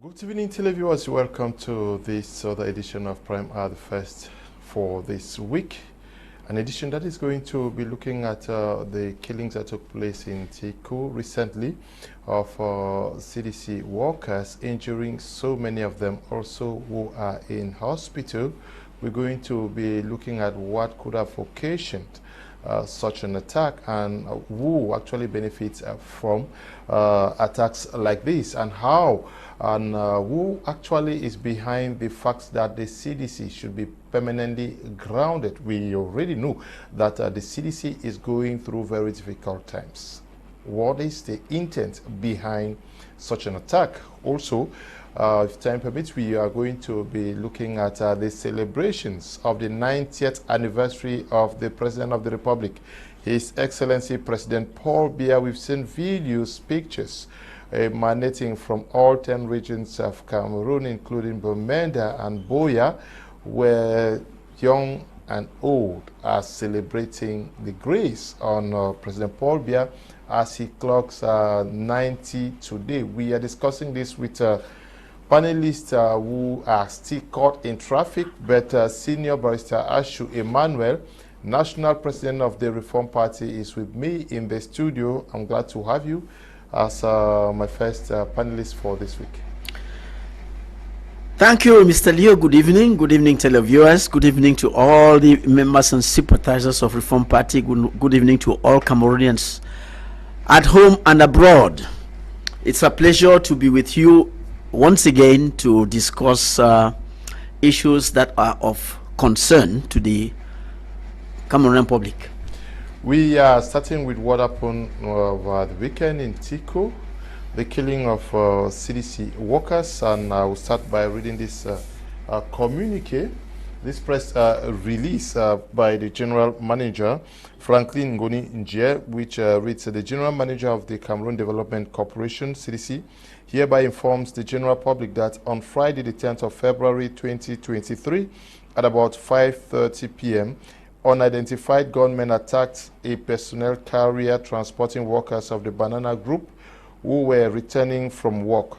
Good evening, televiewers. Welcome to this other edition of Prime Hour, the first for this week. An edition that is going to be looking at the killings that took place in Tico recently of CDC workers, injuring so many of them also who are in hospital. We're going to be looking at what could have occasioned such an attack and who actually benefits from attacks like this, and how and who actually is behind the fact that the CDC should be permanently grounded. We already know that the CDC is going through very difficult times. What is the intent behind such an attack? Also, if time permits, we are going to be looking at the celebrations of the 90th anniversary of the President of the Republic, His Excellency President Paul Biya. We've seen videos, pictures emanating from all 10 regions of Cameroon, including Mboumien and Biya, where young and old are celebrating the grace on President Paul Biya as he clocks 90 today. We are discussing this with panelists who are still caught in traffic, but senior barrister Ashu Emmanuel, National President of the Reform Party, is with me in the studio. I'm glad to have you as my first panelist for this week. Thank you, Mr. Leo. Good evening. Good evening, televiewers. Good evening to all the members and sympathizers of Reform Party. Good evening to all Cameroonians at home and abroad. It's a pleasure to be with you once again to discuss issues that are of concern to the Cameroonian public. We are starting with what happened over the weekend in Tico, the killing of CDC workers, and I will start by reading this communique, this press release by the General Manager, Franklin Ngoni, which reads, the General Manager of the Cameroon Development Corporation, CDC, hereby informs the general public that on Friday, the 10th of February 2023, at about 5:30 p.m., unidentified gunmen attacked a personnel carrier transporting workers of the Banana Group who were returning from work.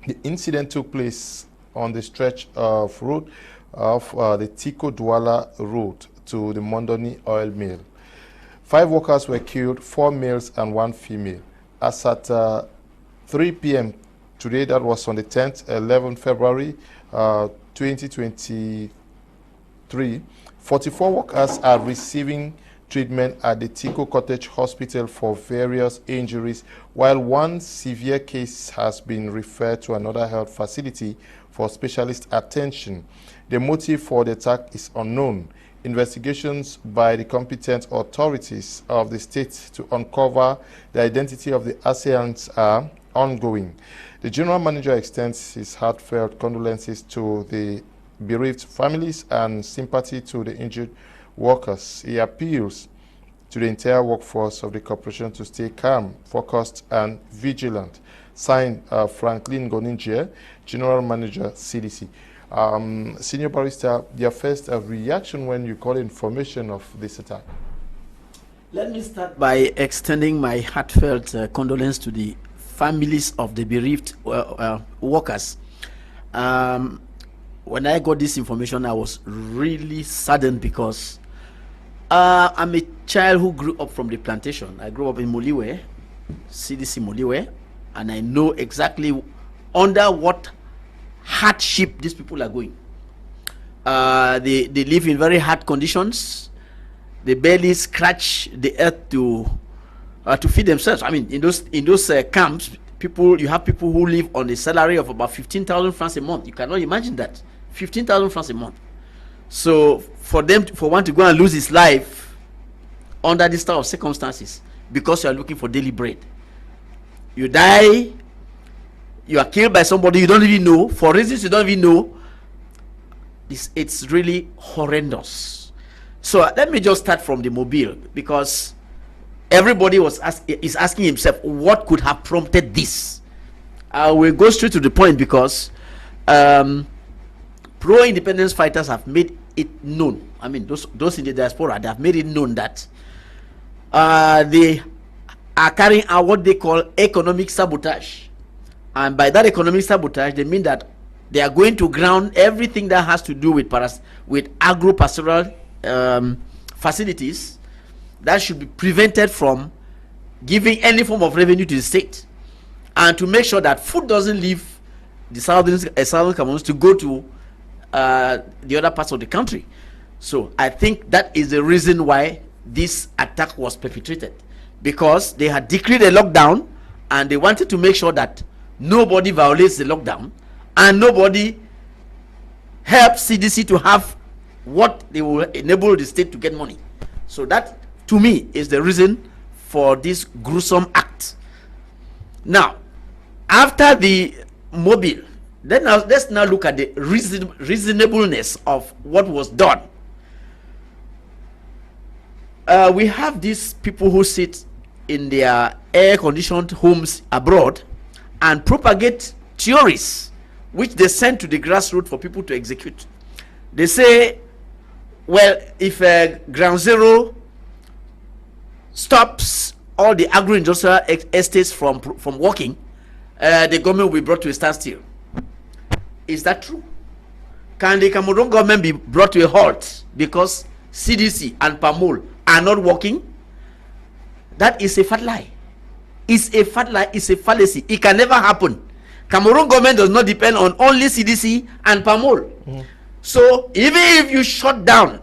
The incident took place on the stretch of road of the Tico Douala Road to the Mondoni oil mill. 5 workers were killed, 4 males and 1 female. As at 3 p.m. today, that was on the 10th, 11 February 2023, 44 workers are receiving treatment at the Tico Cottage Hospital for various injuries, while 1 severe case has been referred to another health facility for specialist attention. The motive for the attack is unknown. Investigations by the competent authorities of the state to uncover the identity of the assailants are ongoing. The General Manager extends his heartfelt condolences to the bereaved families and sympathy to the injured workers. He appeals to the entire workforce of the corporation to stay calm, focused, and vigilant. Signed, Franklin Ngoni, General Manager, CDC. Senior Barrister, your first reaction when you got information of this attack? Let me start by extending my heartfelt condolence to the families of the bereaved workers. When I got this information, I was really saddened because I'm a child who grew up from the plantation. I grew up in Moliwe, CDC Moliwe, and I know exactly under what hardship these people are going. They live in very hard conditions. They barely scratch the earth to feed themselves. I mean, in those camps, you have people who live on a salary of about 15,000 francs a month. You cannot imagine that. 15,000 francs a month. So for one to go and lose his life under this type of circumstances because you are looking for daily bread, you die, you are killed by somebody you don't even know for reasons you don't even know. It's really horrendous. So let me just start from the mobile, because everybody is asking himself what could have prompted this. I will go straight to the point, because pro-independence fighters have made it known. I mean, those in the diaspora, they have made it known that they are carrying out what they call economic sabotage And by that economic sabotage, they mean that they are going to ground everything that has to do with agro-pastoral facilities that should be prevented from giving any form of revenue to the state, and to make sure that food doesn't leave the southern Cameroon to go to the other parts of the country. So I think that is the reason why this attack was perpetrated, because they had decreed a lockdown and they wanted to make sure that nobody violates the lockdown and nobody helps CDC to have what they will enable the state to get money. So that, to me, is the reason for this gruesome act. Now, after the mobile, then let's now look at the reasonableness of what was done. We have these people who sit in their air-conditioned homes abroad and propagate theories which they send to the grassroots for people to execute. They say, well, if Ground Zero stops all the agro-industrial estates from working, the government will be brought to a standstill. Is that true? Can the Cameroon government be brought to a halt because CDC and PAMOL are not working? That is a fat lie. It's a fat lie. It's a fallacy. It can never happen. Cameroon government does not depend on only CDC and PAMOL. So even if you shut down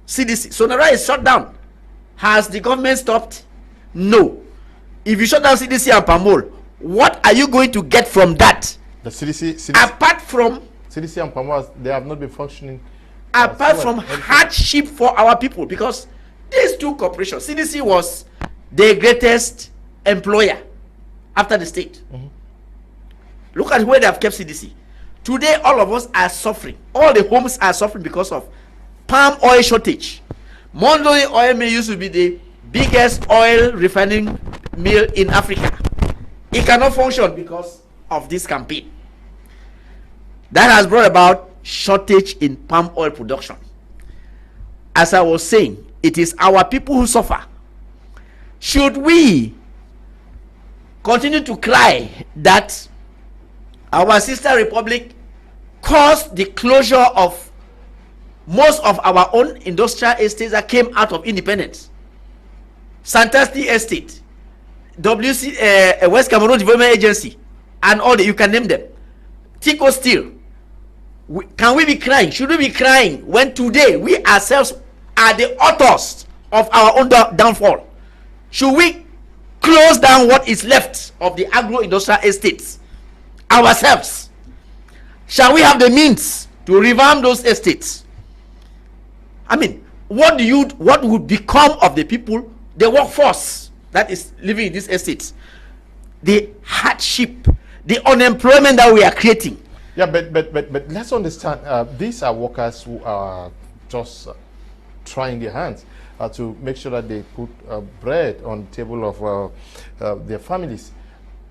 CDC, Sonora is shut down. Has the government stopped? No. If you shut down CDC and PAMOL, what are you going to get from that? The CDC apart from CDC and PAMOL, they have not been functioning. Apart from hardship for our people, because these two corporations, CDC was the greatest employer after the state. Look at where they have kept CDC. Today, all of us are suffering. All the homes are suffering because of palm oil shortage. Mondoni oil mill used to be the biggest oil refining mill in Africa. It cannot function because of this campaign. That has brought about shortage in palm oil production. As I was saying, it is our people who suffer. Should we continue to cry that our sister republic caused the closure of most of our own industrial estates that came out of independence? Santasti Estate, West Cameroon Development Agency, and all the, you can name them. Tico Steel. Can we be crying? Should we be crying when today we ourselves are the authors of our own downfall? Should we close down what is left of the agro-industrial estates ourselves? Shall we have the means to revamp those estates? I mean, what would become of the people, the workforce that is living in these estates? The hardship, the unemployment that we are creating. Yeah, but let's understand, these are workers who are just trying their hands to make sure that they put bread on the table of their families.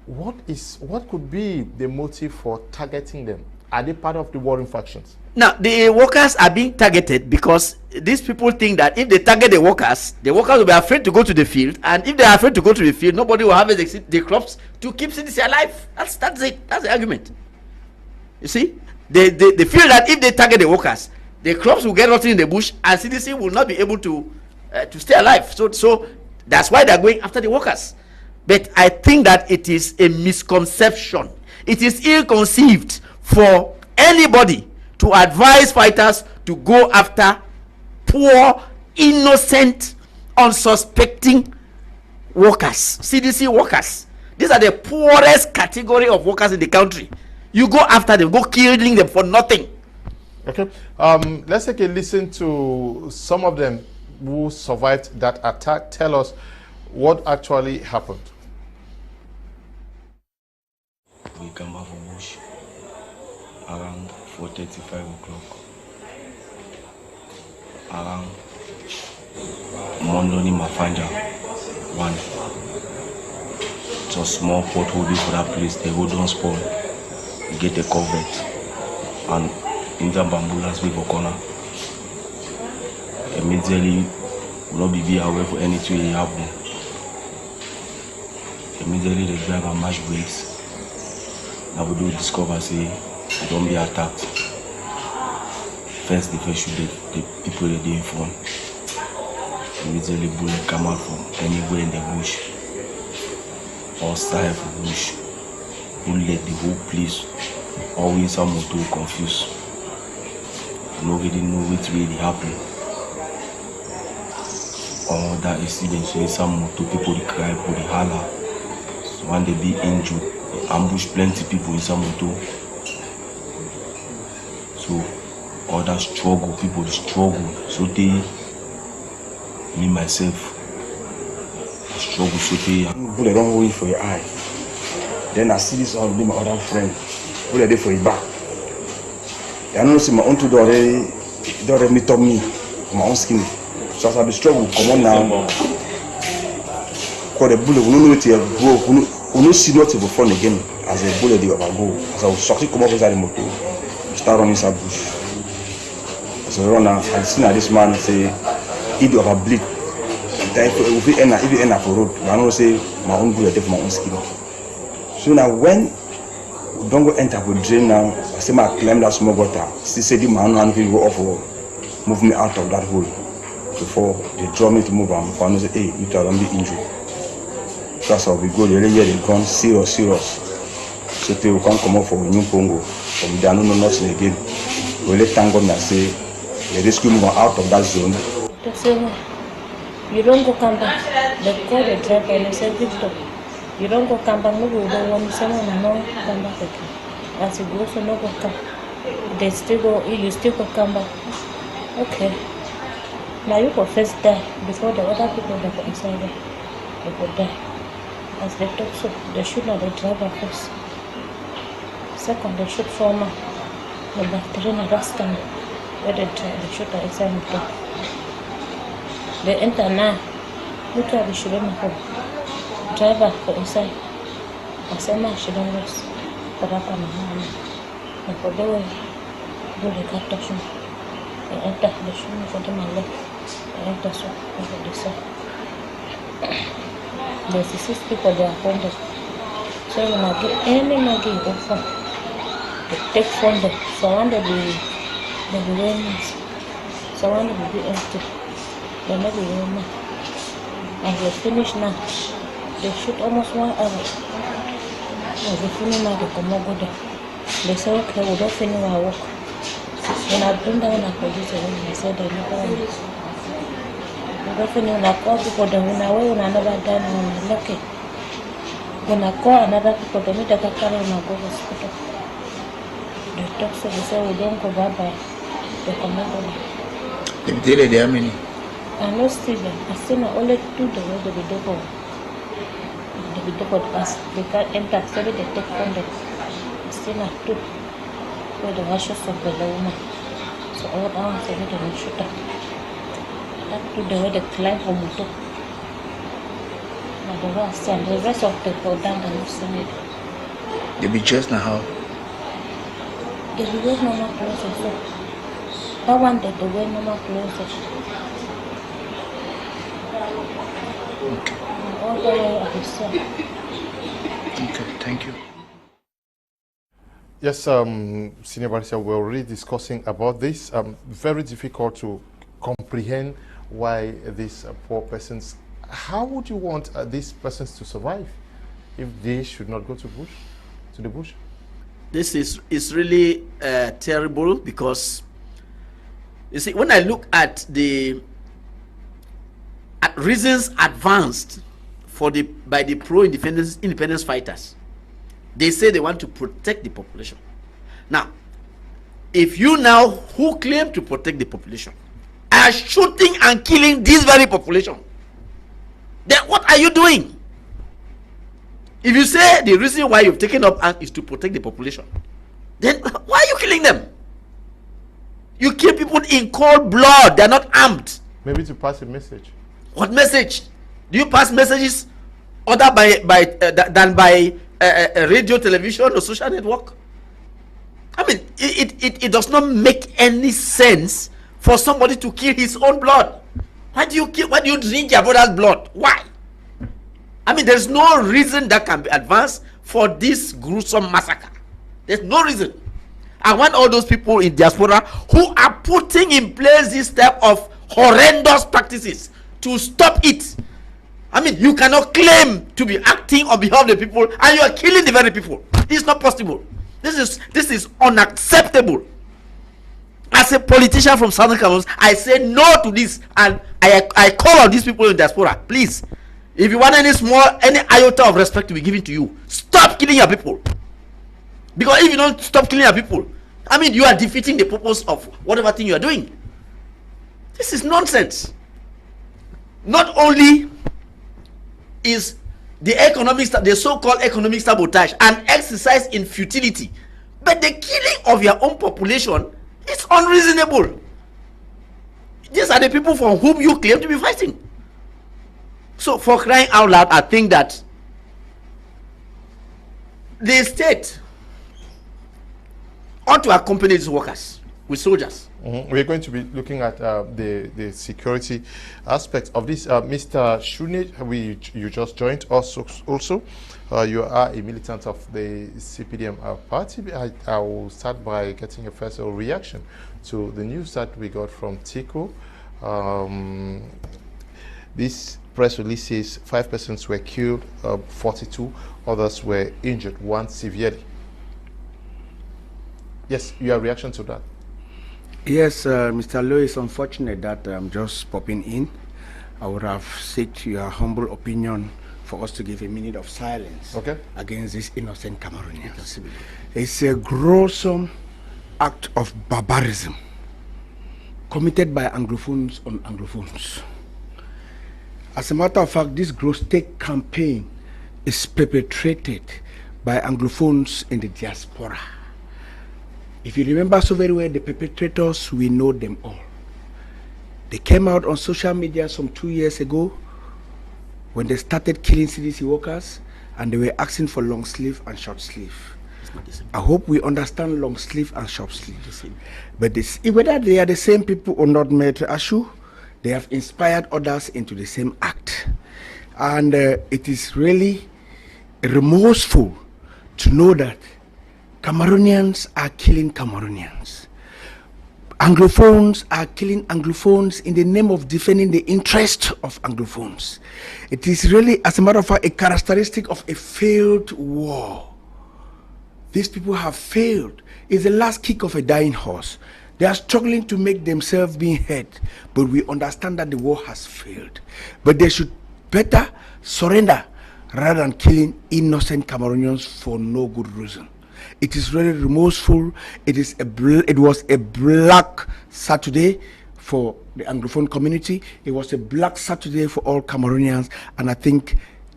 What could be the motive for targeting them? Are they part of the warring factions? Now, the workers are being targeted because these people think that if they target the workers will be afraid to go to the field, and if they are afraid to go to the field, nobody will have the crops to keep CDC alive. That's it. That's the argument. You see, they feel that if they target the workers, the crops will get rotten in the bush, and CDC will not be able to stay alive. So that's why they're going after the workers. But I think that it is a misconception. It is ill-conceived for anybody to advise fighters to go after poor, innocent, unsuspecting workers, CDC workers. These are the poorest category of workers in the country. You go after them, go killing them for nothing. Okay, let's take a listen to some of them who survived that attack. Tell us what actually happened. We come back from bush around 4:35 o'clock. Around Mondoni Mafanja 1. It's a small pothole for that place. The road don't spoil. We get a covert and in the ambulance with a corner. Immediately will not be aware for anything to happen. Immediately the driver mashed brakes Now we do discover say they don't be attacked. First, they first shoot the people that they in front. Immediately bullet come out from anywhere in the bush. All side of the bush. Bullet the whole place. Always some motor confused. Nobody know which way it happened. All that incident, so some motor people they cry, people they holler. So when they be injured, they ambush plenty people in some motor. So all that struggle, people they struggle. So they, me myself, I struggle so they. Bullet don't hold it for your eye. Then I see this one, my other friend. Bullet there for his back. I don't see my own two door. They meet up me, my own skin. So as I be struggle, come on now. Call the bullet. We don't know it here. Go. We don't see nothing before again. As a bullet they go. As I was sucking, come up inside the motor. Start running inside bush. As I run now, I see this man say, "He of a bleed." If we end up for road, I don't say my own bullet for my own skin. So now when we don't go enter with drain now, I say I climb that small gutter. Still say the man and will go off or move me out of that hole before they draw me to move on. For I say, hey, you don't be injured. That's how we go. They hear they gone serious. So they will come up for New Congo. From there, no nothing again. We let thank God and say they rescue me out of that zone. They say, you don't go come back. They call the driver and they say, Victor, you don't go come back. Maybe we don't want someone to know come back again. As you go, so no go come. They still go, you still go come back. Okay. Now you go first die before the other people that go inside there. They go die. As they talk so, they shoot at the driver first. Second, they shoot former. Number 3, na that stand. Where they shoot at inside the door. They enter now. Look at the shooting home. Driver for inside. I say, man, she don't rest. For that one, and for the way, go the car touch me. They enter, they shoot me for them and left. They enter so, over the side. There's 6 people they are funded. So when I get any money offer, they take funded. So one they be very nice. So one they be empty. They may be very nice. And they finish now. They shoot almost 1 hour. When they finish now, they come over there. They say, okay, we don't finish our work. When I bring down a producer, I said, they never want this. We don't finish when I call people, then when I wait, when I never done, when I'm lucky. When I call another people, they need to carry when I go to hospital. They talk so they say, we don't go bye-bye. They come over there. They tell you there are many. I know still them. I still know only 2 the way they be double. They be double as they can't enter, so they take from them. Still not 2. Where the washes of the woman. So all down, so they don't shoot up. That 2 the way they climb from the top. Now the rest and the rest of the go down and you see it. They be just now how? They be just normal clothes also. That one they do wear normal clothes also. Okay. All the way I saw. Okay, thank you. Yes, Senior Barrister, we're already discussing about this. Very difficult to comprehend why these poor persons, how would you want these persons to survive if they should not go to the bush? This is really terrible because, you see, when I look at the reasons advanced by the pro-independence fighters, they say they want to protect the population. Now, if you now, who claim to protect the population, are shooting and killing this very population, then what are you doing? If you say the reason why you've taken up arms is to protect the population, then why are you killing them? You kill people in cold blood. They're not armed. Maybe to pass a message. What message? Do you pass messages other than by radio, television, or social network? I mean, it does not make any sense for somebody to kill his own blood. Why do you drink your brother's blood? Why? I mean, there's no reason that can be advanced for this gruesome massacre. There's no reason. I want all those people in diaspora who are putting in place this type of horrendous practices to stop it. I mean, you cannot claim to be acting on behalf of the people and you are killing the very people. It's not possible. This is unacceptable. As a politician from Southern Cameroon, I say no to this, and I call on these people in diaspora, please, if you want any iota of respect to be given to you, stop killing your people. Because if you don't stop killing your people, I mean, you are defeating the purpose of whatever thing you are doing. This is nonsense. Not only is the so-called economic sabotage an exercise in futility, but the killing of your own population is unreasonable. These are the people for whom you claim to be fighting. So, for crying out loud, I think that the state ought to accompany these workers with soldiers. We're going to be looking at the security aspects of this. Mr. Shuneh, you just joined us also. You are a militant of the CPDM party. I will start by getting a first reaction to the news that we got from Tico. This press release says 5 persons were killed, 42 others were injured, 1 severely. Yes, your reaction to that? Yes, Mr. Lowe, it's unfortunate that I'm just popping in. I would have sought your humble opinion for us to give a minute of silence against these innocent Cameroonians. It's a gruesome act of barbarism committed by Anglophones on Anglophones. As a matter of fact, this grotesque campaign is perpetrated by Anglophones in the diaspora. If you remember so very well, the perpetrators, we know them all. They came out on social media some 2 years ago when they started killing CDC workers, and they were asking for long sleeve and short sleeve. I hope we understand long sleeve and short sleeve. But whether they are the same people or not, Maitre Ashu, they have inspired others into the same act. And it is really remorseful to know that Cameroonians are killing Cameroonians. Anglophones are killing Anglophones in the name of defending the interest of Anglophones. It is really, as a matter of fact, a characteristic of a failed war. These people have failed. It's the last kick of a dying horse. They are struggling to make themselves being heard, but we understand that the war has failed. But they should better surrender rather than killing innocent Cameroonians for no good reason. It is really remorseful. It was a black Saturday for the Anglophone community. It was a black Saturday for all Cameroonians, and I think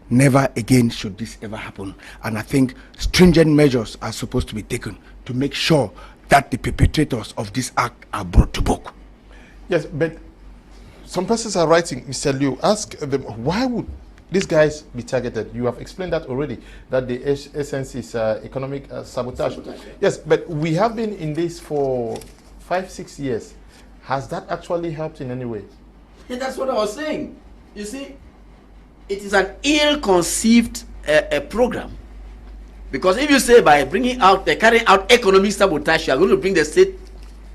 never again should this ever happen. And I think stringent measures are supposed to be taken to make sure that the perpetrators of this act are brought to book. Yes, but some persons are writing, Mr. Liu, ask them, why would these guys be targeted? You have explained that already, that the essence is economic sabotage. Yes, but we have been in this for 5-6 years. Has that actually helped in any way? And that's what I was saying. You see, it is an ill-conceived program. Because if you say by carrying out economic sabotage, you are going to bring the state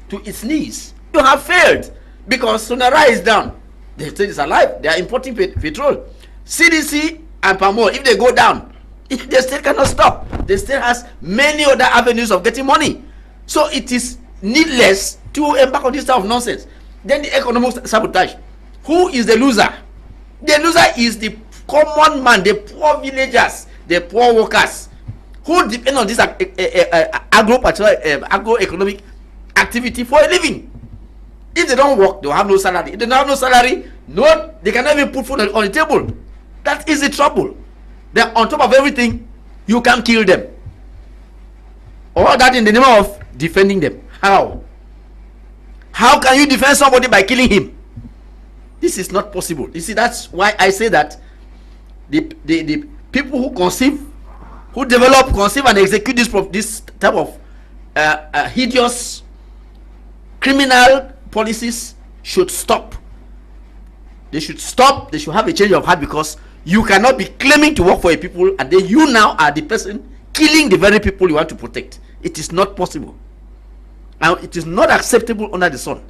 to its knees, you have failed. Because Sonara is down, the state is alive. They are importing petrol. CDC and Pamo, if they go down, the state cannot stop. The state has many other avenues of getting money. So it is needless to embark on this type of nonsense. Then the economic sabotage. Who is the loser? The loser is the common man, the poor villagers, the poor workers, who depend on this agroeconomic activity for a living. If they don't work, they'll have no salary. If they don't have no salary, they cannot even put food on the table. That is the trouble. Then on top of everything, you can kill them. All that in the name of defending them. How? How can you defend somebody by killing him? This is not possible. You see, that's why I say that the people who conceive, conceive and execute this type of hideous criminal policies should stop. They should have a change of heart, because you cannot be claiming to work for a people and then you now are the person killing the very people you want to protect. It is not possible. Now, it is not acceptable under the sun.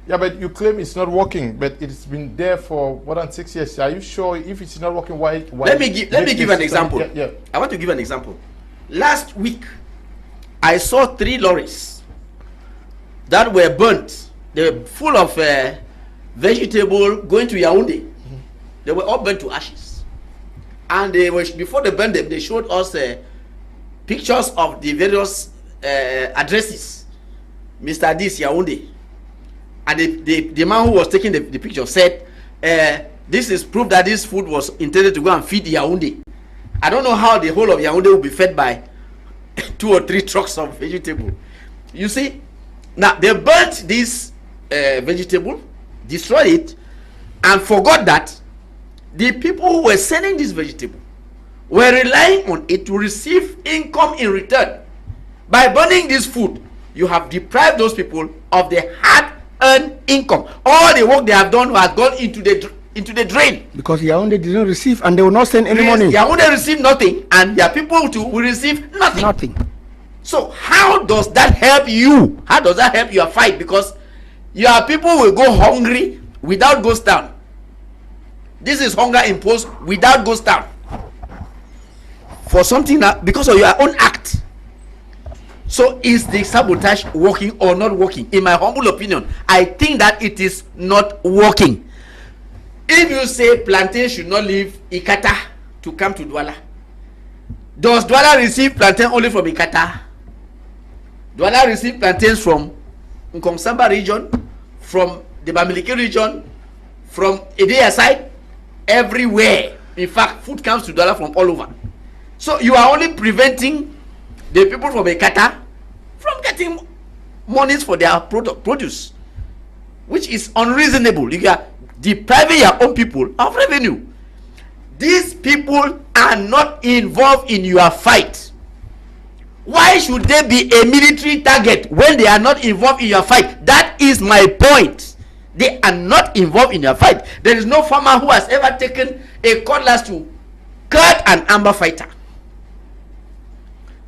Yeah, but you claim it's not working, but it's been there for more than 6 years. Are you sure if it's not working, why let me give an example. Yeah. I want to give an example. Last week, I saw 3 lorries that were burnt. They were full of vegetable going to Yaoundé. They were all burnt to ashes. And they were, before they burned them, they showed us pictures of the various addresses. Mr. This Yaoundé. And the man who was taking the picture said, this is proof that this food was intended to go and feed Yaoundé. I don't know how the whole of Yaoundé will be fed by 2 or 3 trucks of vegetable. You see, now they burnt this vegetable, destroyed it, and forgot that the people who were selling this vegetable were relying on it to receive income in return. By burning this food, you have deprived those people of their hard-earned income. All the work they have done has gone into the drain. Because Yaoundé didn't receive, and they will not send any money. Yaoundé receive nothing, and their people too will receive nothing. Nothing. So how does that help you? How does that help your fight? Because your people will go hungry without ghost town. This is hunger imposed without ghost town. For something that, because of your own act. So is the sabotage working or not working? In my humble opinion, I think that it is not working. If you say plantain should not leave Ikata to come to Douala, does Douala receive plantain only from Ikata? Douala receive plantains from Nkomsamba region, from the Bamileke region, from Edeya side, everywhere. In fact, food comes to Douala from all over. So you are only preventing the people from Ekata from getting monies for their produce, which is unreasonable. You are depriving your own people of revenue. These people are not involved in your fight. Why should they be a military target when they are not involved in your fight? That is my point. They are not involved in your fight. There is no farmer who has ever taken a cutlass to cut an amber fighter.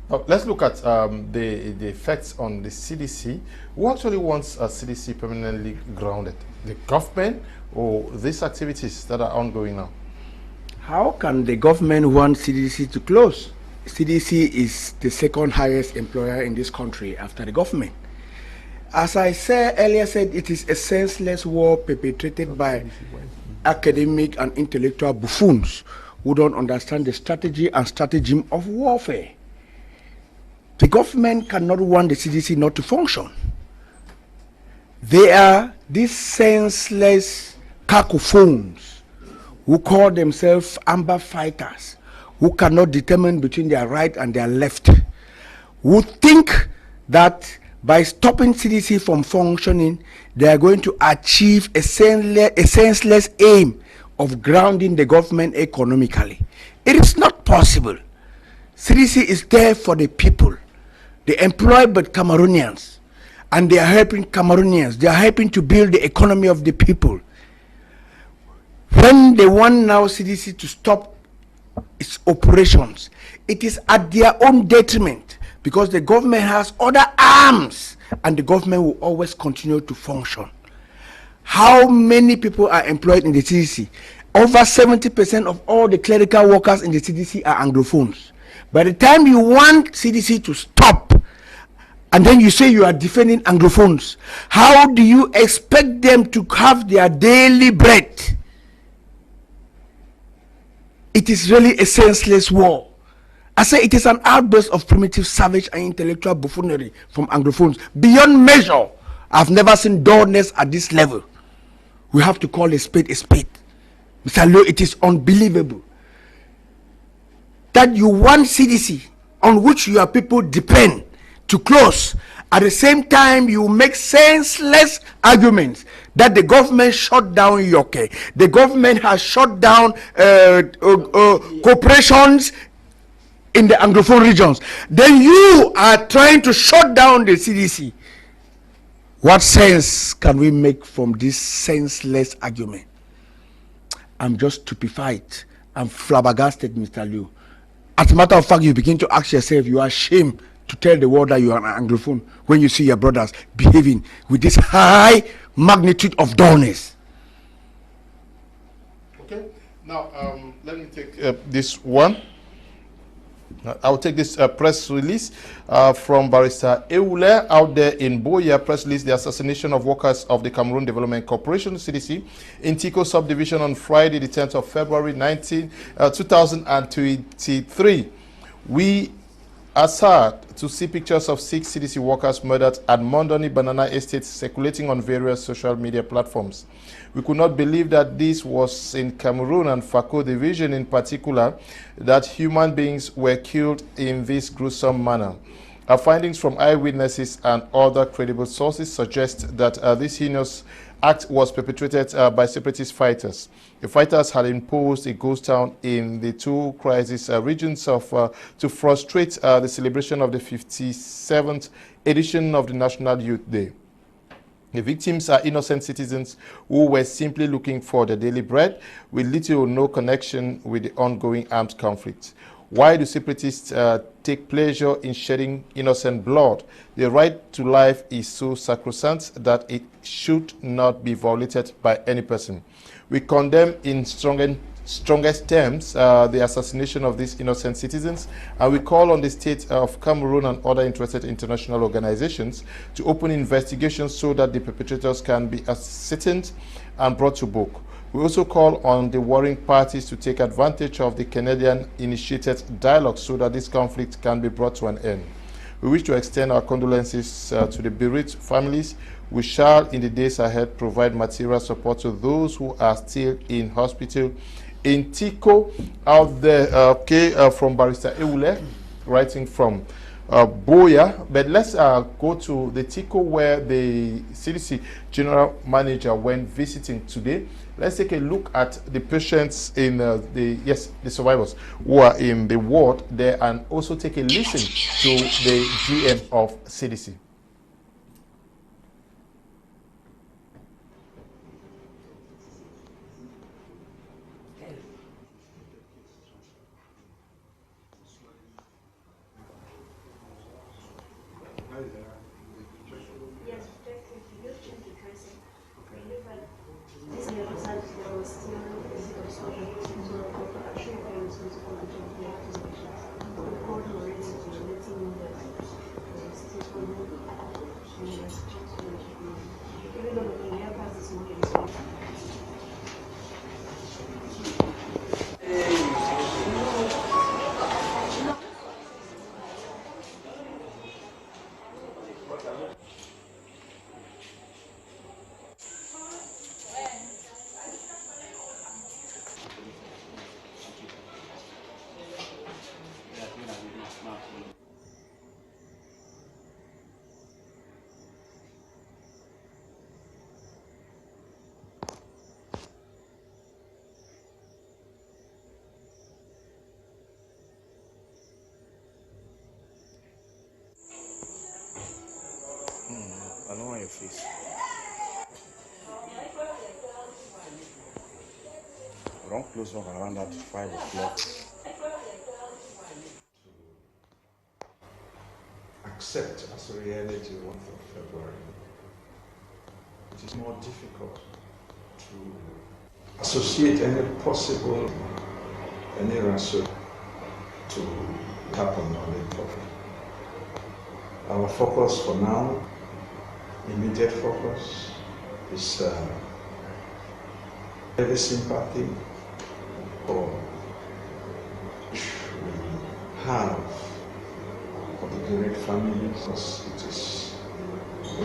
Now, let's look at the effects on the CDC. Who actually wants a CDC permanently grounded? The government or these activities that are ongoing now? How can the government want CDC to close? CDC is the second highest employer in this country after the government. As I said earlier, it is a senseless war perpetrated by academic and intellectual buffoons who don't understand the strategy and stratagem of warfare. The government cannot want the CDC not to function. They are these senseless cacophones who call themselves amber fighters, who cannot determine between their right and their left, who think that by stopping CDC from functioning, they are going to achieve a senseless aim of grounding the government economically. It is not possible. CDC is there for the people. They employ but Cameroonians, and they are helping Cameroonians. They are helping to build the economy of the people. When they want now CDC to stop its operations, it is at their own detriment, because the government has other arms and the government will always continue to function. How many people are employed in the CDC? Over 70% of all the clerical workers in the CDC are Anglophones. By the time you want CDC to stop, and then you say you are defending Anglophones, how do you expect them to have their daily bread? It is really a senseless war. I say it is an outburst of primitive, savage, and intellectual buffoonery from Anglophones beyond measure. I've never seen dullness at this level. We have to call a spade a spade. Mr. Lowe, it is unbelievable that you want CDC, on which your people depend, to close. At the same time, you make senseless arguments that the government shut down Yoke. The government has shut down corporations in the Anglophone regions. Then you are trying to shut down the CDC. What sense can we make from this senseless argument? I'm just stupefied. I'm flabbergasted, Mr. Liu. As a matter of fact, you begin to ask yourself, you are ashamed to tell the world that you are an Anglophone when you see your brothers behaving with this high magnitude of dullness. Okay. Now, let me take this one. I'll take this press release from Barrister Ewane out there in Biya. Press release: the assassination of workers of the Cameroon Development Corporation (CDC) in Tico subdivision on Friday, the 10th of February, 2023. We are sad to see pictures of 6 CDC workers murdered at Mondoni Banana Estate circulating on various social media platforms. We could not believe that this was in Cameroon and Fako division in particular, that human beings were killed in this gruesome manner. Our findings from eyewitnesses and other credible sources suggest that this heinous act was perpetrated by separatist fighters. The fighters had imposed a ghost town in the 2 crisis regions to frustrate the celebration of the 57th edition of the National Youth Day. The victims are innocent citizens who were simply looking for their daily bread, with little or no connection with the ongoing armed conflict. Why do separatists take pleasure in shedding innocent blood? The right to life is so sacrosanct that it should not be violated by any person. We condemn in strongest terms the assassination of these innocent citizens, and we call on the state of Cameroon and other interested international organizations to open investigations so that the perpetrators can be ascertained and brought to book. We also call on the warring parties to take advantage of the Canadian-initiated dialogue so that this conflict can be brought to an end. We wish to extend our condolences to the bereaved families. We shall, in the days ahead, provide material support to those who are still in hospital. In Tico, out there, from Barrister Ewane, writing from Biya. But let's go to the Tico where the CDC General Manager went visiting today. Let's take a look at the patients in the survivors who are in the ward there, and also take a listen to the GM of CDC. I don't want your face. Run close up around that 5 o'clock. Accept as a reality 1st of February. It is more difficult to associate any possible, any ransom to happen on the profit. Our focus for now, immediate focus, is heavy sympathy for which we have for the bereaved families, because it is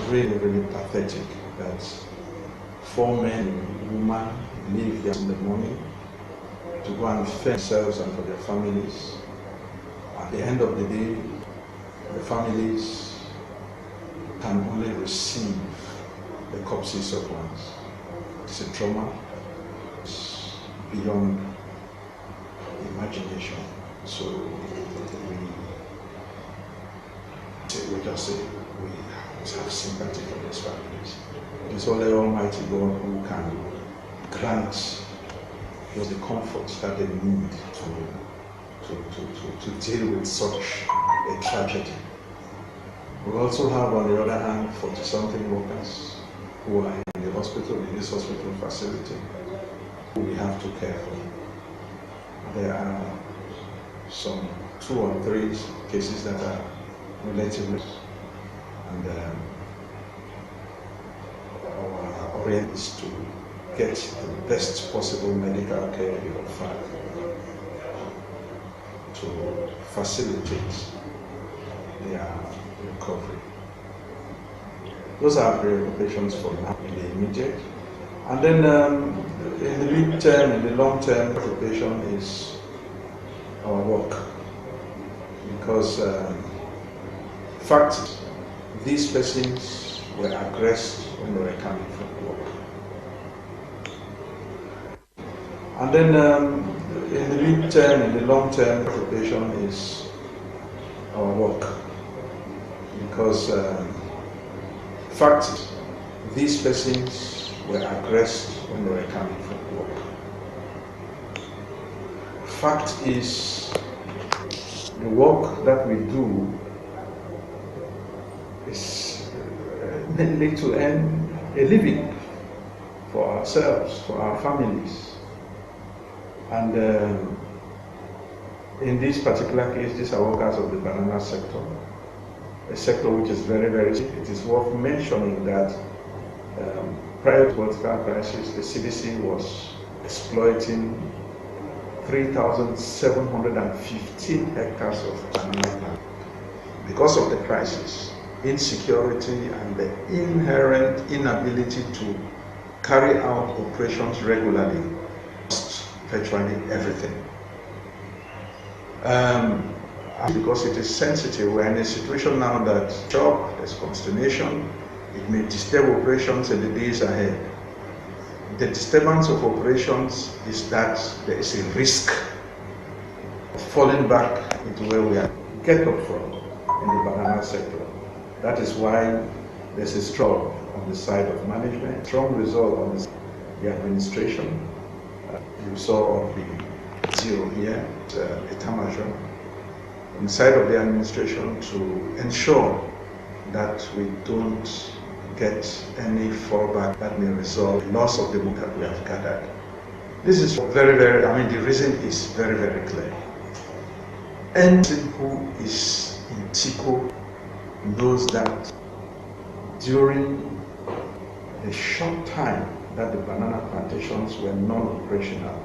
really, really pathetic that 4 men and women leave here in the morning to go and fend themselves and for their families. At the end of the day, the families can only receive the corpses of ones. It's a trauma. It's beyond imagination. So we just say we have sympathy for these families. It is only Almighty God who can grant us the comfort that they need to deal with such a tragedy. We also have, on the other hand, 40-something workers who are in the hospital, in this hospital facility, who we have to care for. There are some 2 or 3 cases that are relatively, and our orient is to get the best possible medical care we can find to facilitate their recovery. Those are preoccupations for now in the immediate. And then in the mid-term, in the long-term, preoccupation is our work. Because fact, these persons were aggressed when they were coming from work. And then in the mid-term, in the long-term, preoccupation is our work. Because fact, these persons were aggressed when they were coming from work. Fact is, the work that we do is mainly to earn a living for ourselves, for our families. And in this particular case, these are workers of the banana sector, a sector which is very, very, it is worth mentioning that prior to the political crisis, the CDC was exploiting 3,715 hectares of banana land. Because of the crisis, insecurity and the inherent inability to carry out operations regularly lost virtually everything. Because it is sensitive, we're in a situation now that shock, there's consternation, it may disturb operations in the days ahead. The disturbance of operations is that there is a risk of falling back into where we are get up from in the banana sector. That is why there's a strong on the side of management, strong resolve on the administration. You saw on the zero here, Etat-Major, on the side of the administration to ensure that we don't get any fallback that may result in loss of the book that we have gathered. This is very, very, I mean, the reason is very, very clear. Anyone who is in Tico knows that during the short time that the banana plantations were non-operational,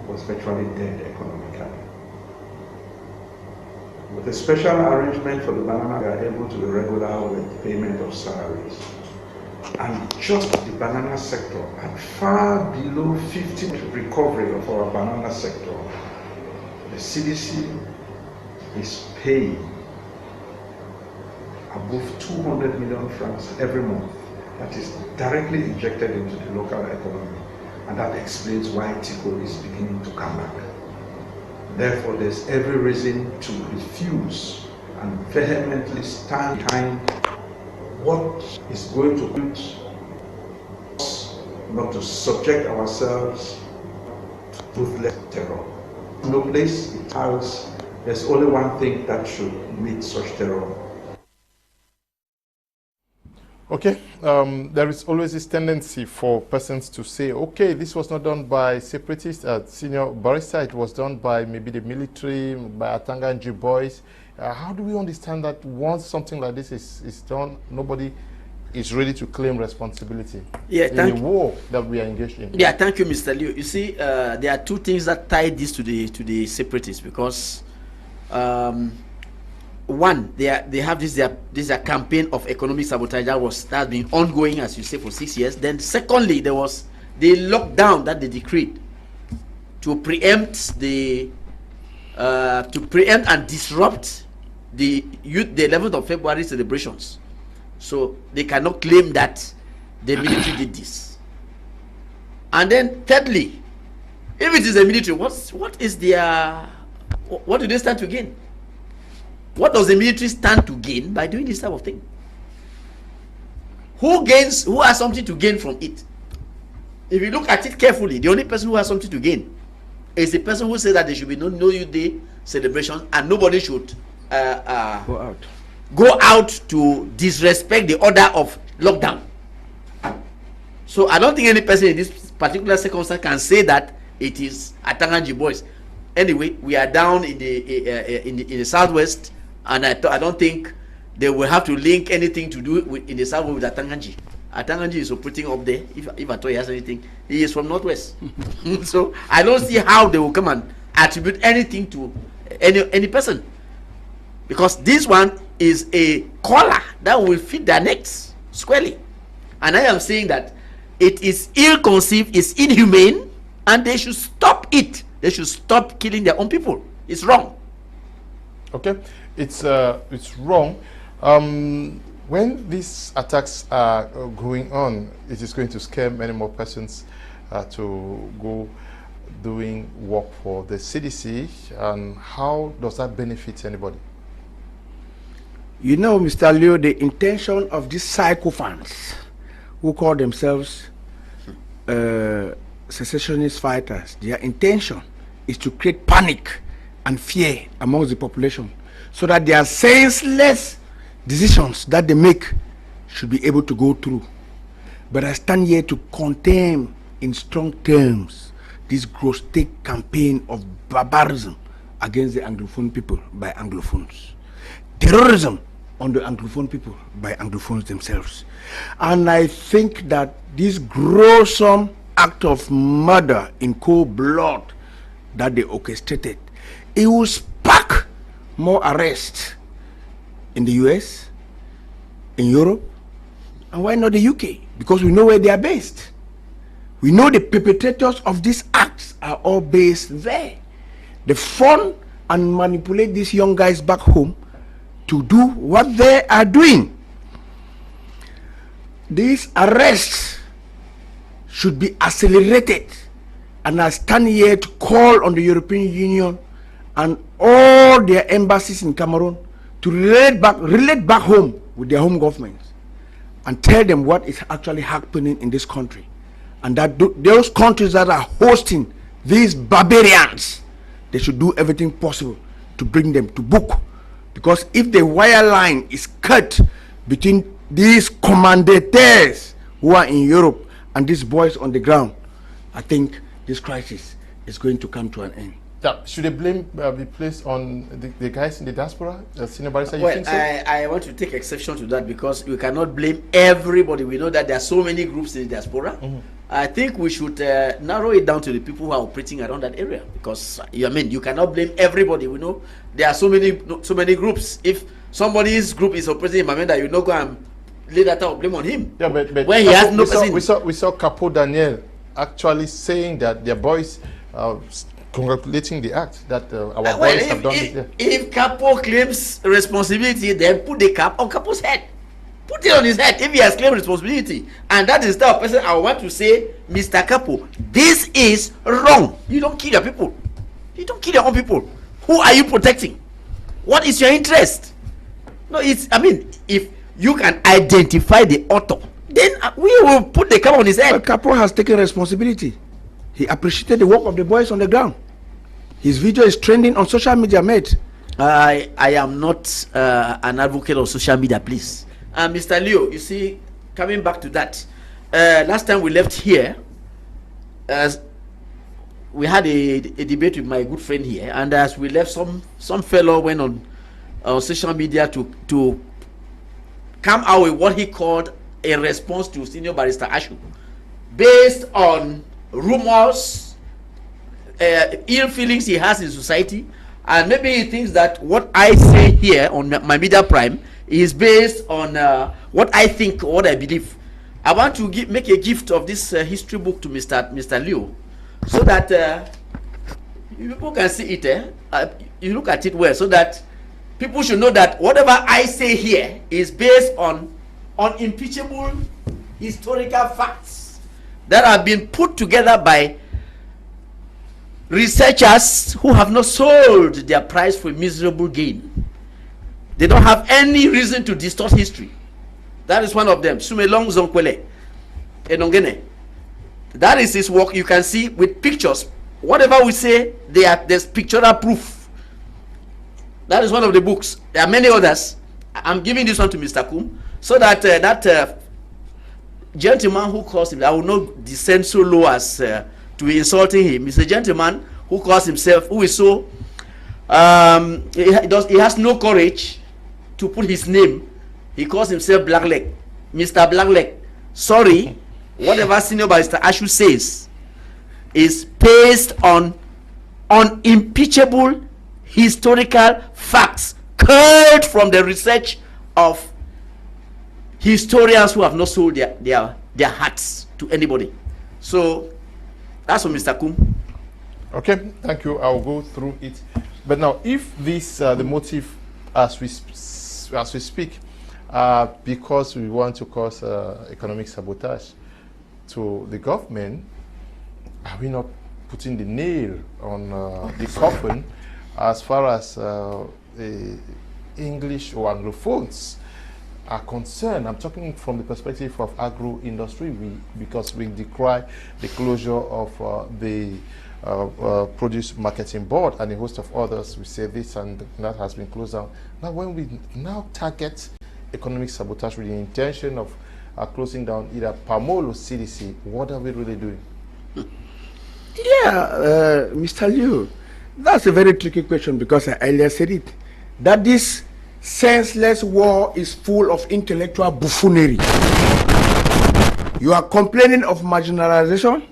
was virtually dead economically. With a special arrangement for the banana, we are able to be regular with payment of salaries. And just the banana sector, at far below 50% recovery of our banana sector, the CDC is paying above 200 million francs every month. That is directly injected into the local economy. And that explains why Tico is beginning to come back. Therefore, there's every reason to refuse and vehemently stand behind what is going to put us not to subject ourselves to ruthless terror. No place in house, there's only one thing that should meet such terror. Okay, there is always this tendency for persons to say, okay, this was not done by separatists, senior barrister, it was done by maybe the military, by Atanganji boys. How do we understand that once something like this is done, nobody is ready to claim responsibility in the war that we are engaged in? Yeah, thank you, Mr. Liu. You see, there are two things that tie this to the separatists, because one, they have this campaign of economic sabotage that has been ongoing, as you say, for 6 years. Then secondly, there was the lockdown that they decreed to preempt and disrupt the 11th of February celebrations. So they cannot claim that the military did this. And then thirdly, if it is a military, what do they stand to gain? What does the military stand to gain by doing this type of thing? Who has something to gain from it? If you look at it carefully, the only person who has something to gain is the person who said that there should be no New Year Day celebrations and nobody should go out to disrespect the order of lockdown. So I don't think any person in this particular circumstance can say that it is Atanganji boys. Anyway, we are down in the southwest, and I don't think they will have to link anything to do with in the southwest with Atanganji. Atanganji is operating up there. If at all he has anything, he is from northwest. So I don't see how they will come and attribute anything to any person, because this one is a collar that will fit their necks squarely. And I am saying that it is ill-conceived, it's inhumane, and they should stop it. They should stop killing their own people. It's wrong. Okay, it's wrong. When these attacks are going on, it is going to scare many more persons to go doing work for the CDC. And how does that benefit anybody? You know, Mr. Leo, the intention of these sycophants who call themselves secessionist fighters, their intention is to create panic and fear amongst the population, so that their senseless decisions that they make should be able to go through. But I stand here to condemn in strong terms this grotesque campaign of barbarism against the Anglophone people by Anglophones, terrorism on the Anglophone people by Anglophones themselves. And I think that this gruesome act of murder in cold blood that they orchestrated, it will spark more arrests in the US, in Europe, and why not the UK? Because we know where they are based. We know the perpetrators of these acts are all based there. They fund and manipulate these young guys back home to do what they are doing. These arrests should be accelerated, and I stand here to call on the European Union and all their embassies in Cameroon to relate back home with their home governments and tell them what is actually happening in this country, and that those countries that are hosting these barbarians, they should do everything possible to bring them to book. Because if the wire line is cut between these commandators who are in Europe and these boys on the ground, I think this crisis is going to come to an end. Yeah. Should the blame be placed on the guys in the diaspora? Senior Barrister, you Well, think so? I want to take exception to that, because we cannot blame everybody. We know that there are so many groups in the diaspora. I think we should narrow it down to the people who are operating around that area, because you cannot blame everybody. We know there are so many groups. If somebody's group is operating in Mamenda, you know, go and lay that out, blame on him. Yeah, but when he has no person. We saw Capo Daniel actually saying that their boys congratulating the act that our boys have done it. Yeah. If Capo claims responsibility, then put the cap on Capo's head. Put it on his head if he has claimed responsibility. And that is the type of person I want to say, Mr. Capo, this is wrong. You don't kill your people. You don't kill your own people. Who are you protecting? What is your interest? No, if you can identify the author, then we will put the cap on his head. But Capo has taken responsibility. He appreciated the work of the boys on the ground. His video is trending on social media, mate. I am not an advocate of social media, please. Mr. Leo, you see, coming back to that, last time we left here, we had a debate with my good friend here, and as we left, some fellow went on social media to come out with what he called a response to Senior Barrister Ashu, based on rumors, ill feelings he has in society, and maybe he thinks that what I say here on my Media Prime is based on what I think, what I believe. I want to make a gift of this history book to Mr. Leo, so that people can see it. You look at it well, so that people should know that whatever I say here is based on unimpeachable historical facts that have been put together by researchers who have not sold their prize for miserable gain. They don't have any reason to distort history. That is one of them. Sumelong Zonkwele Enongene. That is his work. You can see with pictures whatever we say, there's pictorial proof. That is one of the books. There are many others. I'm giving this one to Mr. Kum, so that that gentleman who calls him, I will not descend so low as to be insulting him. He's a gentleman who calls himself, who is so, he has no courage to put his name. He calls himself Blackleg. Mr. Blackleg, sorry, whatever Senior Barrister Ashu says is based on unimpeachable historical facts culled from the research of historians who have not sold their hearts to anybody. So that's for Mr. Kum. Okay, thank you. I'll go through it. But now, if this the motive, as we speak, because we want to cause economic sabotage to the government, are we not putting the nail on the coffin as far as the English or Anglophones are concerned? I'm talking from the perspective of agro industry, because we decry the closure of the produce marketing board and a host of others. We say this and that has been closed down. Now, when we now target economic sabotage with the intention of closing down either PAMOL or CDC, what are we really doing? Yeah, Mr. Liu, that's a very tricky question, because I earlier said it, that this senseless war is full of intellectual buffoonery. You are complaining of marginalization,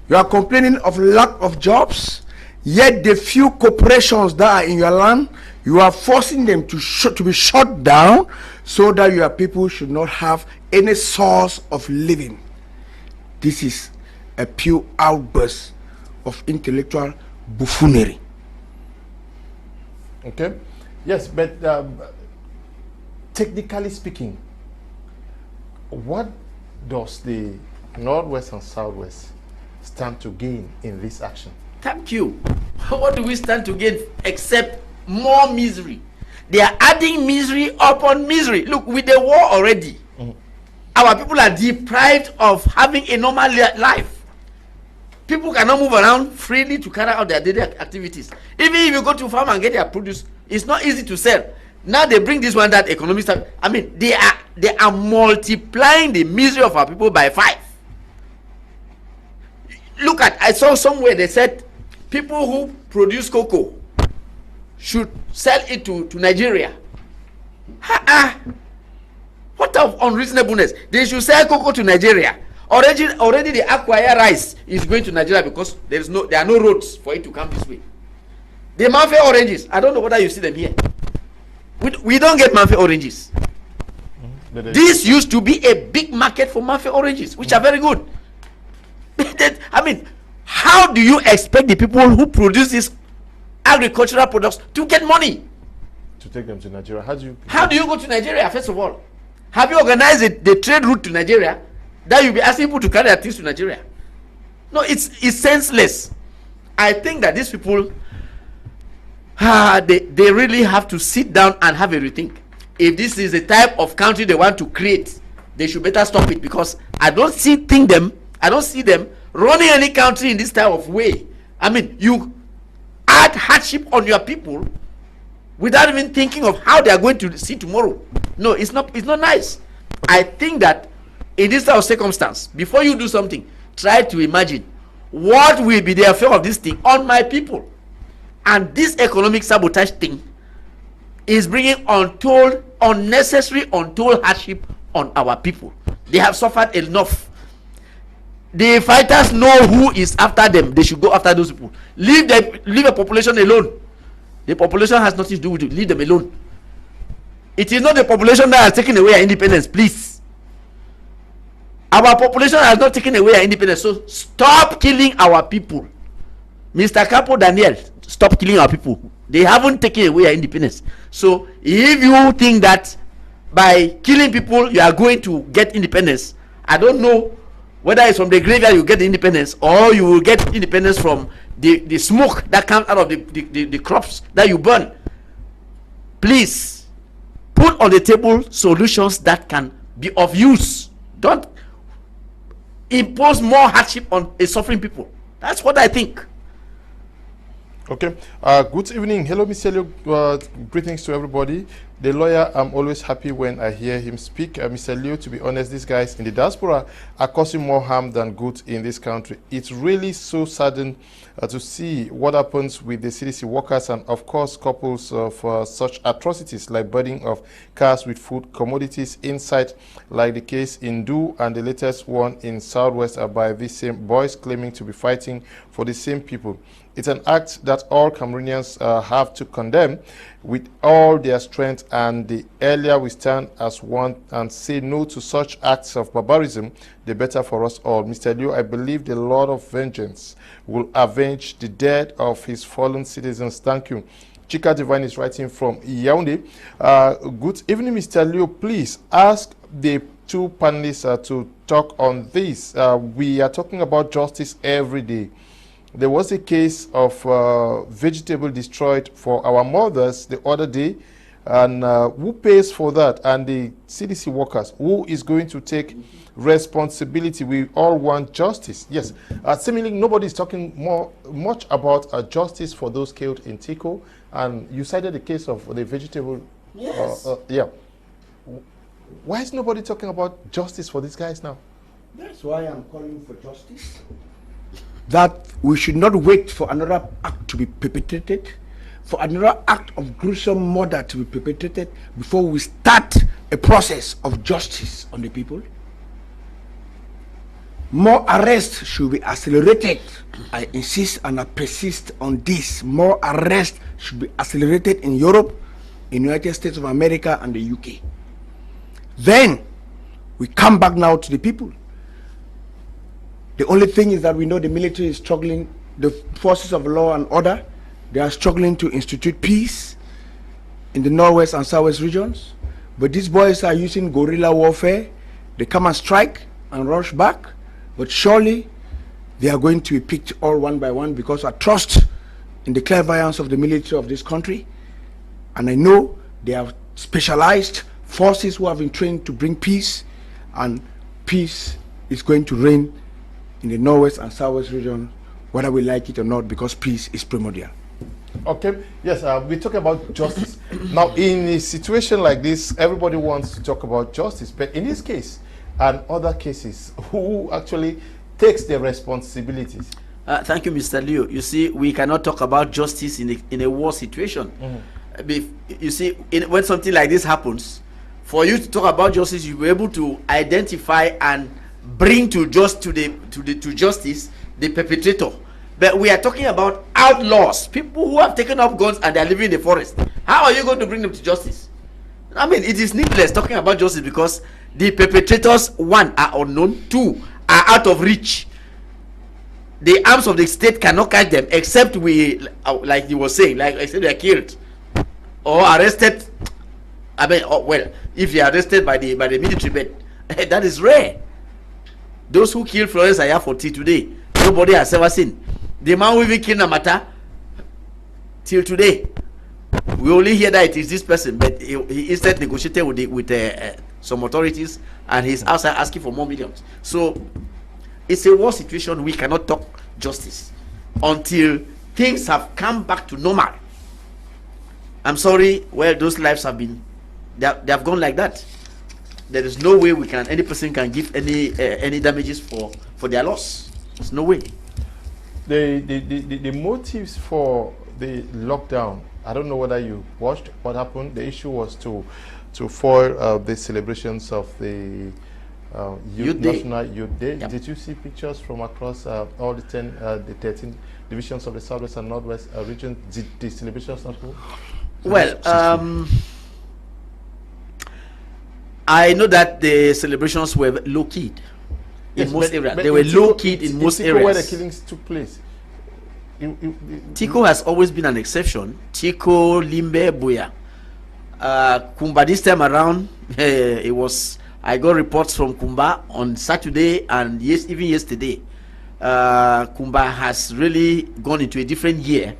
you are complaining of lack of jobs, yet the few corporations that are in your land, you are forcing them to be shut down so that your people should not have any source of living. This is a pure outburst of intellectual buffoonery. Okay. Yes, but technically speaking, what does the Northwest and Southwest stand to gain in this action? Thank you. What do we stand to gain except more misery? They are adding misery upon misery. Look, with the war already, our people are deprived of having a normal life. People cannot move around freely to carry out their daily activities. Even if you go to farm and get their produce, it's not easy to sell. Now they bring this one, that economic stuff. I mean, they are multiplying the misery of our people by 5. Look at, I saw somewhere they said people who produce cocoa should sell it to Nigeria. What of unreasonableness? They should sell cocoa to Nigeria. Already the acquire rice is going to Nigeria because there are no roads for it to come this way. The Manfe oranges, I don't know whether you see them here. We don't get Manfe oranges. This used to be a big market for Manfe oranges, which are very good. I mean, how do you expect the people who produce these agricultural products to get money? To take them to Nigeria. How do you go to Nigeria, first of all? Have you organized the trade route to Nigeria that you'll be asking people to carry their things to Nigeria? No, it's senseless. I think that these people, they really have to sit down and have a rethink. If this is the type of country they want to create, they should better stop it, because I don't see them running any country in this type of way. I mean, you add hardship on your people without even thinking of how they are going to see tomorrow. No, it's not nice. I think that in this type of circumstance, before you do something, try to imagine what will be the effect of this thing on my people. And this economic sabotage thing is bringing unnecessary untold hardship on our people. They have suffered enough. The fighters know who is after them. They should go after those people. Leave a population alone. The population has nothing to do with it. Leave them alone. It is not the population that has taken away our independence, please. Our population has not taken away our independence. So stop killing our people. Mr. Capo Daniel, stop killing our people. They haven't taken away our independence. So if you think that by killing people you are going to get independence, I don't know whether it's from the graveyard you get the independence, or you will get independence from the smoke that comes out of the crops that you burn. Please put on the table solutions that can be of use. Don't impose more hardship on a suffering people. That's what I think. Okay. Good evening. Hello, Mr. Leo. Greetings to everybody. The lawyer, I'm always happy when I hear him speak. Mr. Leo, to be honest, these guys in the diaspora are causing more harm than good in this country. It's really so saddening to see what happens with the CDC workers and, of course, couples of such atrocities like burning of cars with food commodities inside, like the case in Du and the latest one in Southwest by these same boys claiming to be fighting for the same people. It's an act that all Cameroonians have to condemn with all their strength, and the earlier we stand as one and say no to such acts of barbarism, the better for us all. Mr. Liu, I believe the Lord of vengeance will avenge the death of his fallen citizens. Thank you. Chika Divine is writing from Yaoundé. Good evening, Mr. Liu. Please ask the two panelists to talk on this. We are talking about justice every day. There was a case of vegetable destroyed for our mothers the other day, and who pays for that? And the CDC workers, who is going to take responsibility? We all want justice. Yes. Seemingly, nobody is talking much about justice for those killed in Tico, and you cited the case of the vegetable. Yes. Yeah. Why is nobody talking about justice for these guys now? That's why I'm calling for justice. That we should not wait for another act to be perpetrated, for another act of gruesome murder to be perpetrated before we start a process of justice on the people. More arrests should be accelerated. I insist and I persist on this. More arrests should be accelerated in Europe, in the United States of America and the UK. Then we come back now to the people. The only thing is that we know the military is struggling, the forces of law and order, they are struggling to institute peace in the Northwest and Southwest regions. But these boys are using guerrilla warfare. They come and strike and rush back. But surely they are going to be picked all one by one, because I trust in the clairvoyance of the military of this country. And I know they have specialized forces who have been trained to bring peace, and peace is going to reign in the Northwest and Southwest region, whether we like it or not, because peace is primordial. Okay, yes, we talk about justice. Now, in a situation like this, everybody wants to talk about justice, but in this case and other cases, who actually takes the responsibilities? Thank you, Mr. Liu. You see, we cannot talk about justice in a war situation. You see, when something like this happens, for you to talk about justice, you'll be able to identify and bring to justice the perpetrator. But we are talking about outlaws, people who have taken up guns and they are living in the forest. How are you going to bring them to justice? I mean, it is needless talking about justice, because the perpetrators, one, are unknown, two, are out of reach. The arms of the state cannot catch them, except we, like you were saying, like I said, they are killed or arrested. I mean, well, if they are arrested by the military, but that is rare. Those who killed Florence Ayafoti today, nobody has ever seen. The man who even killed Namata, till today, we only hear that it is this person, but he instead negotiated with some authorities, and he's outside asking for more millions. So it's a war situation. We cannot talk justice until things have come back to normal. I'm sorry, well, those lives have been, they have gone like that. There is no way any person can give any damages for their loss. There's no way. The motives for the lockdown, I don't know whether you watched what happened. The issue was to foil the celebrations of the National Youth Day. Yep. Did you see pictures from across all the 13 divisions of the Southwest and Northwest region? Did the celebrations not go? Well, I know that the celebrations were low-keyed in most areas. They were low-keyed in most areas. Where the killings took place. Tico has always been an exception. Tico, Limbe, Biya. Kumba this time around, I got reports from Kumba on Saturday and even yesterday. Kumba has really gone into a different year.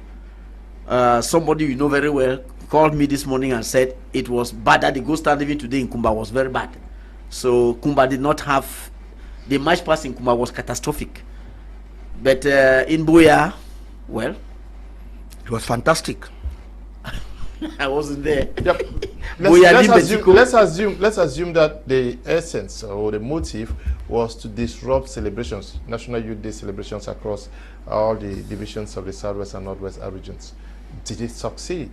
Somebody you know very well called me this morning and said it was bad, that the ghost stand living today in Kumba was very bad. So Kumba did not have, the march past in Kumba was catastrophic. But in Biya, well, It was fantastic. I wasn't there. Yep. Let's assume that the essence or the motive was to disrupt celebrations, National Youth Day celebrations across all the divisions of the Southwest and Northwest regions. Did it succeed?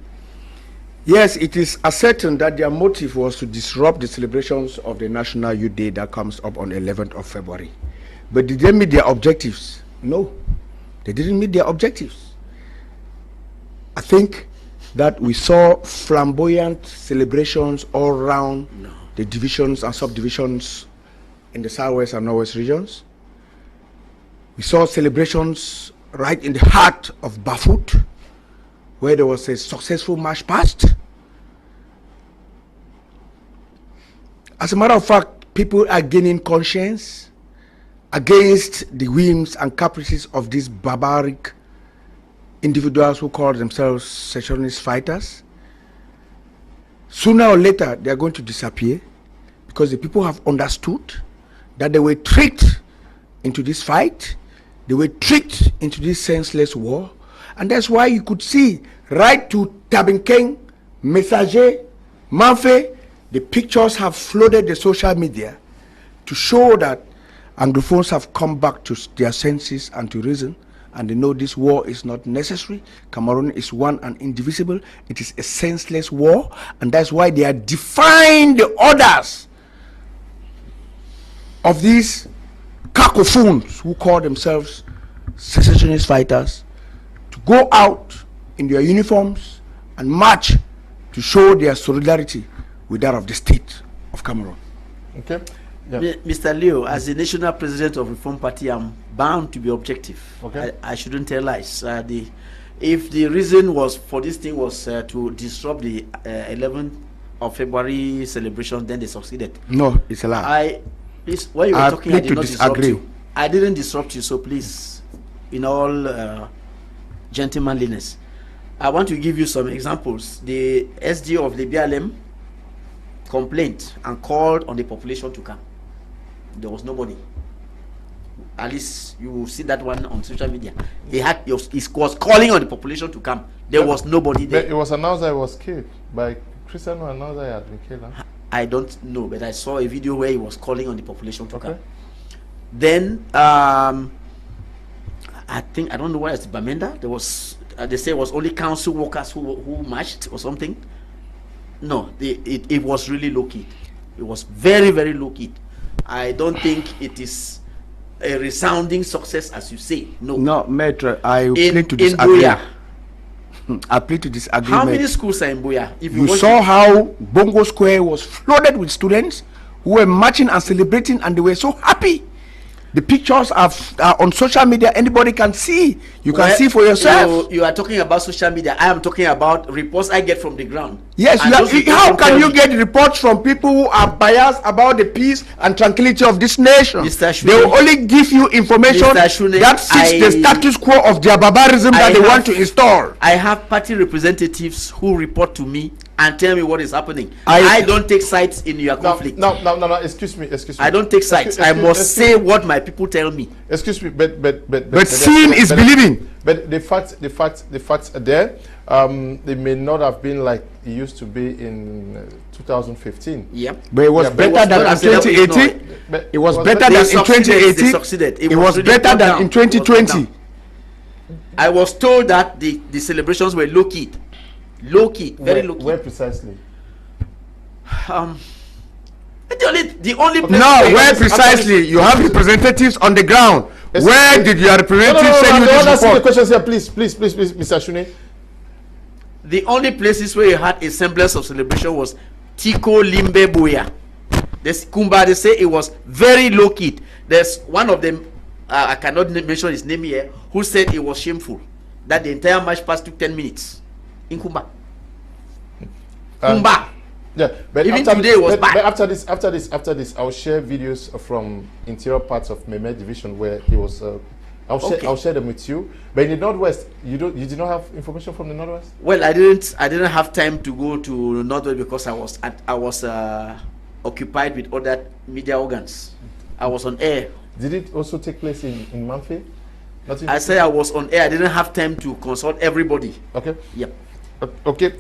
Yes, it is ascertained that their motive was to disrupt the celebrations of the National Youth Day that comes up on 11th of February. But did they meet their objectives? No, they didn't meet their objectives. I think that we saw flamboyant celebrations all around the divisions and subdivisions in the Southwest and Northwest regions. We saw celebrations right in the heart of Bafut, where there was a successful march past. As a matter of fact, people are gaining conscience against the whims and caprices of these barbaric individuals who call themselves secessionist fighters. Sooner or later, they are going to disappear because the people have understood that they were tricked into this fight. They were tricked into this senseless war. And that's why you could see right to Tabinkeng, Messager, Manfe, the pictures have flooded the social media to show that Anglophones have come back to their senses and to reason, and they know this war is not necessary. Cameroon is one and indivisible. It is a senseless war, and that's why they are defying the orders of these cacophones who call themselves secessionist fighters to go out in their uniforms and march to show their solidarity with that of the state of Cameroon. Okay. Yeah. Mr. Leo, as the national president of Reform Party, I'm bound to be objective. Okay. I shouldn't tell lies. If the reason was for this thing was to disrupt the 11th of February celebration, then they succeeded. No, it's a lie. When you were talking, I did not disrupt disagree. you. I didn't disrupt you, so please, in all gentlemanliness, I want to give you some examples. The SG of the BLM complained and called on the population to come. There was nobody. At least you will see that one on social media. He was calling on the population to come. There was nobody there. It was announced that it was killed by Christian who announced that he had been killed. Huh? I don't know, but I saw a video where he was calling on the population to come. Then I don't know where it's Bamenda. There was they say it was only council workers who marched or something. No, it was really low key. It was very, very low key. I don't think it is a resounding success as you say. No, Maitre, I plead to disagree. I plead to disagree. How many schools are in Biya? You saw how Bongo Square was flooded with students who were marching and celebrating, and they were so happy. The pictures are on social media. Anybody can see. You can see for yourself. You are talking about social media. I am talking about reports I get from the ground. Yes, how can you get reports from people who are biased about the peace and tranquility of this nation? Mr. They will only give you information that fits the status quo of their barbarism that they want to install. I have party representatives who report to me and tell me what is happening. I don't take sides in your conflict. No, excuse me. I don't take sides. I must say what my people tell me. Excuse me, but seeing is believing. But the facts are there. They may not have been like it used to be in 2015. Yep. But it was better than in 2018. It was better than in 2018. They succeeded. It was better than in 2020. I was told that the celebrations were low key. Low key, very low key. Where precisely? The only place. No, where precisely? You have representatives on the ground. Where did your representatives send you this report? The questions here, please, Mr. Shuneh. The only places where you had a semblance of celebration was Tico, Limbe, Biya. This Kumba, they say it was very low key. There's one of them, I cannot mention his name here, who said it was shameful that the entire march past took 10 minutes in Kumba. Kumba. Yeah, but even today was bad. But after this, I'll share videos from interior parts of Meme division where he was. I'll share them with you. But in the Northwest, you did not have information from the Northwest. Well, I didn't have time to go to Northwest because I was occupied with other media organs. I was on air. Did it also take place in Manfe? I said I was on air. I didn't have time to consult everybody. Okay. Yep. Okay.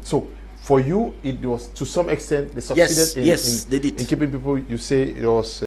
So for you, it was to some extent they succeeded yes, they did. in keeping people. You say it was